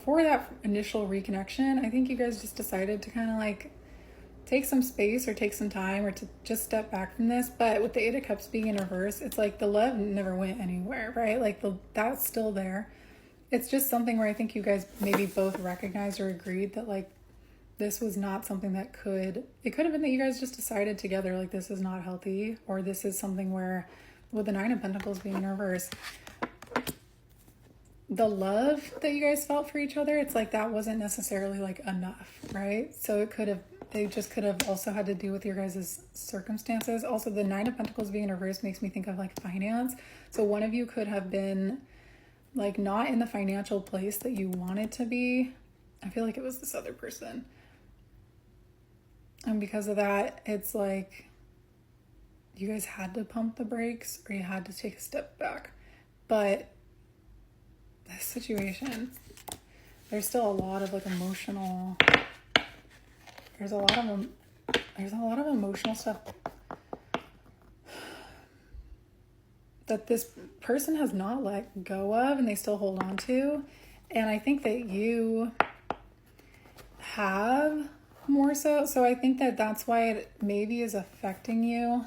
for that initial reconnection, I think you guys just decided to kind of like take some space or take some time or to just step back from this. But with the Eight of Cups being in reverse, it's like the love never went anywhere, right? Like that's still there. It's just something where I think you guys maybe both recognized or agreed that like this was not something that it could have been that you guys just decided together like this is not healthy, or this is something where with the Nine of Pentacles being in reverse, the love that you guys felt for each other, it's like that wasn't necessarily like enough, right? So it just could have also had to do with your guys' circumstances. Also, the Nine of Pentacles being in reverse makes me think of like finance. So one of you could have been like not in the financial place that you wanted to be. I feel like it was this other person. And because of that, it's like you guys had to pump the brakes or you had to take a step back. But this situation, there's still a lot of like emotional, there's a lot of emotional stuff that this person has not let go of and they still hold on to. And I think that you have more so. So I think that that's why it maybe is affecting you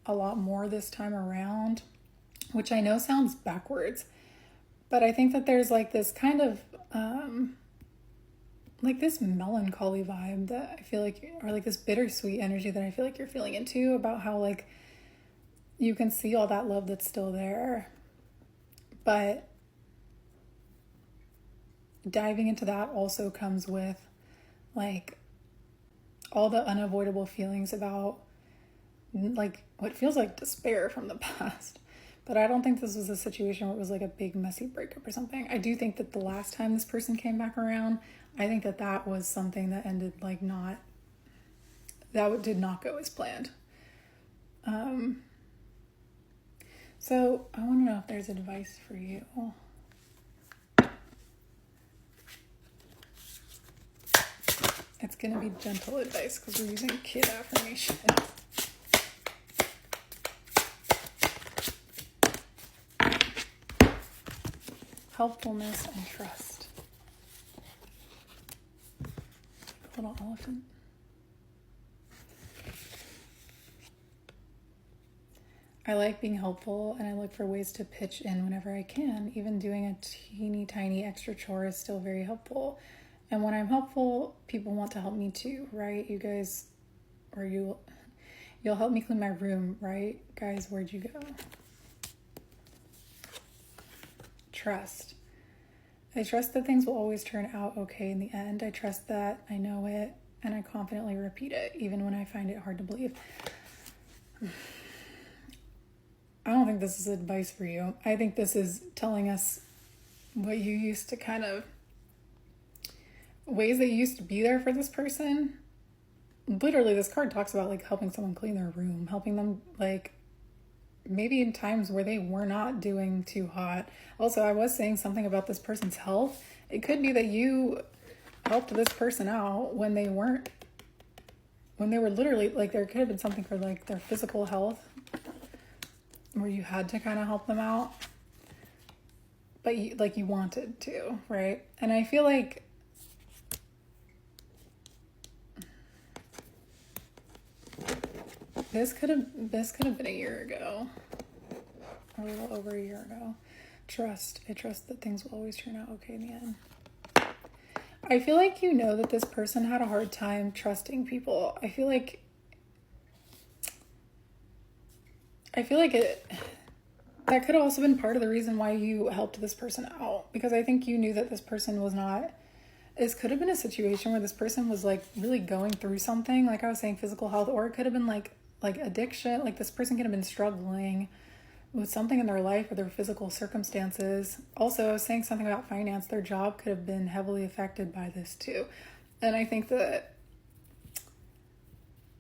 a lot more this time around, which I know sounds backwards, but I think that there's like this kind of like this melancholy vibe that I feel like, or like this bittersweet energy that I feel like you're feeling into about how like you can see all that love that's still there, but diving into that also comes with like all the unavoidable feelings about like what feels like despair from the past. But I don't think this was a situation where it was like a big messy breakup or something. I do think that the last time this person came back around, I think that that was something that ended like not, that did not go as planned. So I want to know if there's advice for you. It's going to be gentle advice because we're using kid affirmation. Helpfulness and trust. A little elephant. I like being helpful and I look for ways to pitch in whenever I can. Even doing a teeny tiny extra chore is still very helpful. And when I'm helpful, people want to help me too, right? You guys, or you'll help me clean my room, right? Guys, where'd you go? Trust. I trust that things will always turn out okay in the end. I trust that I know it and I confidently repeat it, even when I find it hard to believe. I don't think this is advice for you. I think this is telling us what you used to kind of, ways that you used to be there for this person. Literally, this card talks about like helping someone clean their room, helping them like maybe in times where they were not doing too hot. Also, I was saying something about this person's health. It could be that you helped this person out when they were literally like, there could have been something for like their physical health where you had to kind of help them out, but you wanted to, right? And I feel like this could have been a year ago, or a little over a year ago. Trust. I trust that things will always turn out okay in the end. I feel like you know that this person had a hard time trusting people. I feel like that could have also been part of the reason why you helped this person out, because I think you knew that this person was not, this could have been a situation where this person was like really going through something, like I was saying, physical health, or it could have been like addiction. Like this person could have been struggling with something in their life or their physical circumstances. Also, I was saying something about finance. Their job could have been heavily affected by this too. And I think that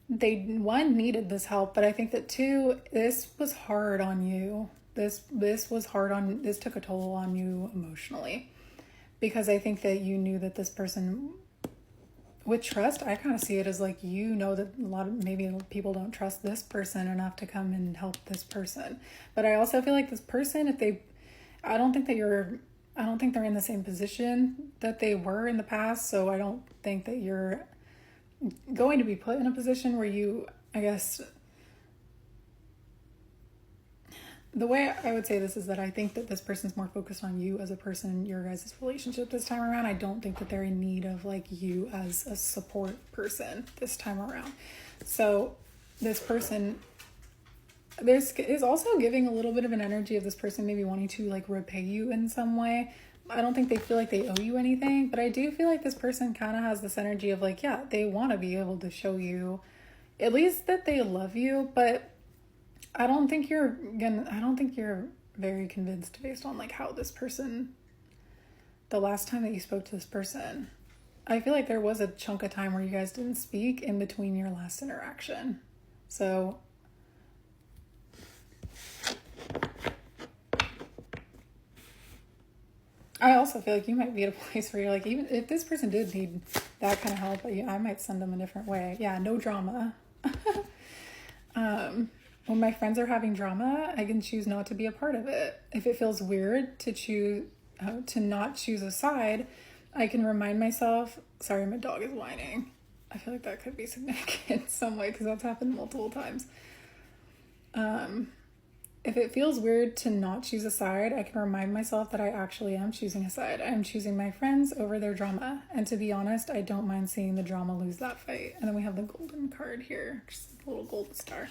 they, one, needed this help, but I think that two, this was hard on you. This took a toll on you emotionally, because I think that you knew that this person, with trust, I kind of see it as like, you know that maybe people don't trust this person enough to come and help this person. But I also feel like this person, I don't think that you're I don't think they're in the same position that they were in the past. So I don't think that you're going to be put in a position where you, I guess, the way I would say this is that I think that this person's more focused on you as a person in your guys' relationship this time around. I don't think that they're in need of like you as a support person this time around. So this person, is also giving a little bit of an energy of this person maybe wanting to like repay you in some way. I don't think they feel like they owe you anything, but I do feel like this person kind of has this energy of like, yeah, they want to be able to show you at least that they love you, but I don't think you're very convinced based on like how this person, the last time that you spoke to this person, I feel like there was a chunk of time where you guys didn't speak in between your last interaction. So I also feel like you might be at a place where you're like, even if this person did need that kind of help, I might send them a different way. Yeah, no drama. When my friends are having drama, I can choose not to be a part of it. If it feels weird to not choose a side, I can remind myself, sorry, my dog is whining. I feel like that could be significant in some way because that's happened multiple times. If it feels weird to not choose a side, I can remind myself that I actually am choosing a side. I'm choosing my friends over their drama. And to be honest, I don't mind seeing the drama lose that fight. And then we have the golden card here, just a little golden star.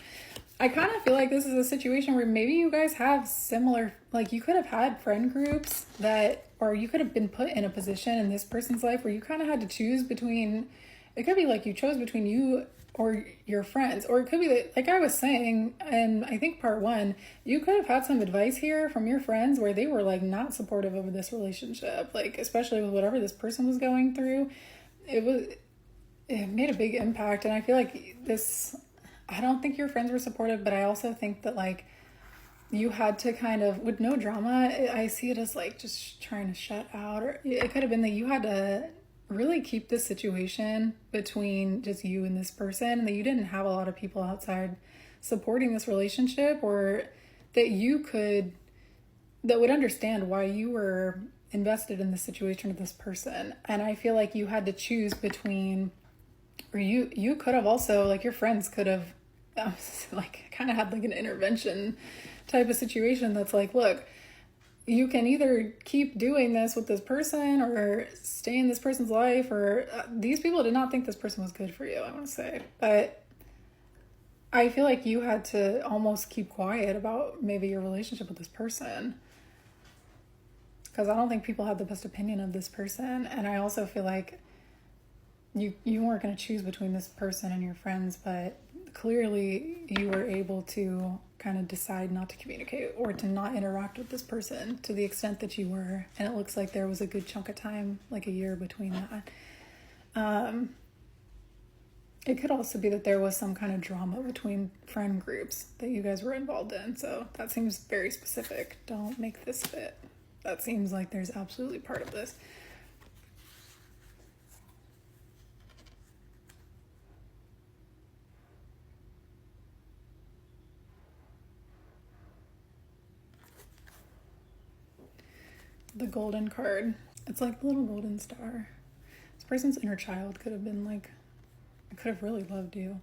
I kind of feel like this is a situation where maybe you guys have similar, like you could have had friend groups or you could have been put in a position in this person's life where you kind of had to choose between, it could be like you chose between you or your friends, or it could be like I was saying, and I think part one, you could have had some advice here from your friends where they were like not supportive of this relationship, like especially with whatever this person was going through. It made a big impact, and I feel like I don't think your friends were supportive, but I also think that like you had to kind of, with no drama, I see it as like just trying to shut out, or it could have been that you had to really keep this situation between just you and this person, and that you didn't have a lot of people outside supporting this relationship, or that would understand why you were invested in this situation with this person. And I feel like you had to choose between, or you could have also, like your friends could have like kind of had like an intervention type of situation that's like, look, you can either keep doing this with this person or stay in this person's life, or these people did not think this person was good for you, I want to say. But I feel like you had to almost keep quiet about maybe your relationship with this person, because I don't think people had the best opinion of this person. And I also feel like you weren't going to choose between this person and your friends, but clearly you were able to kind of decide not to communicate or to not interact with this person to the extent that you were. And it looks like there was a good chunk of time, like a year between that. It could also be that there was some kind of drama between friend groups that you guys were involved in. So that seems very specific. Don't make this fit. That seems like there's absolutely part of this. The golden card. It's like the little golden star. This person's inner child could have been like, I could have really loved you.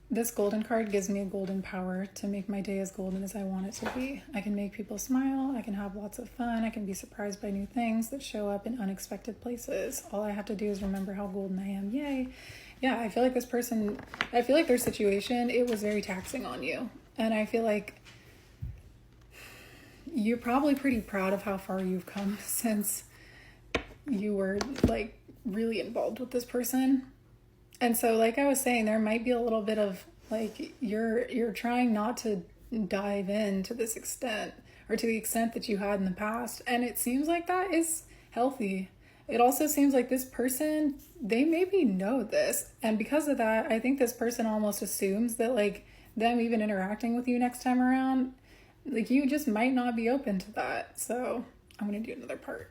This golden card gives me a golden power to make my day as golden as I want it to be. I can make people smile. I can have lots of fun. I can be surprised by new things that show up in unexpected places. All I have to do is remember how golden I am. Yay. Yeah, I feel like their situation, it was very taxing on you. And I feel like you're probably pretty proud of how far you've come since you were like really involved with this person. And so like I was saying, there might be a little bit of like you're trying not to dive in to this extent, or to the extent that you had in the past. And it seems like that is healthy. It also seems like this person, they maybe know this. And because of that, I think this person almost assumes that like them even interacting with you next time around, like you just might not be open to that. So I'm going to do another part.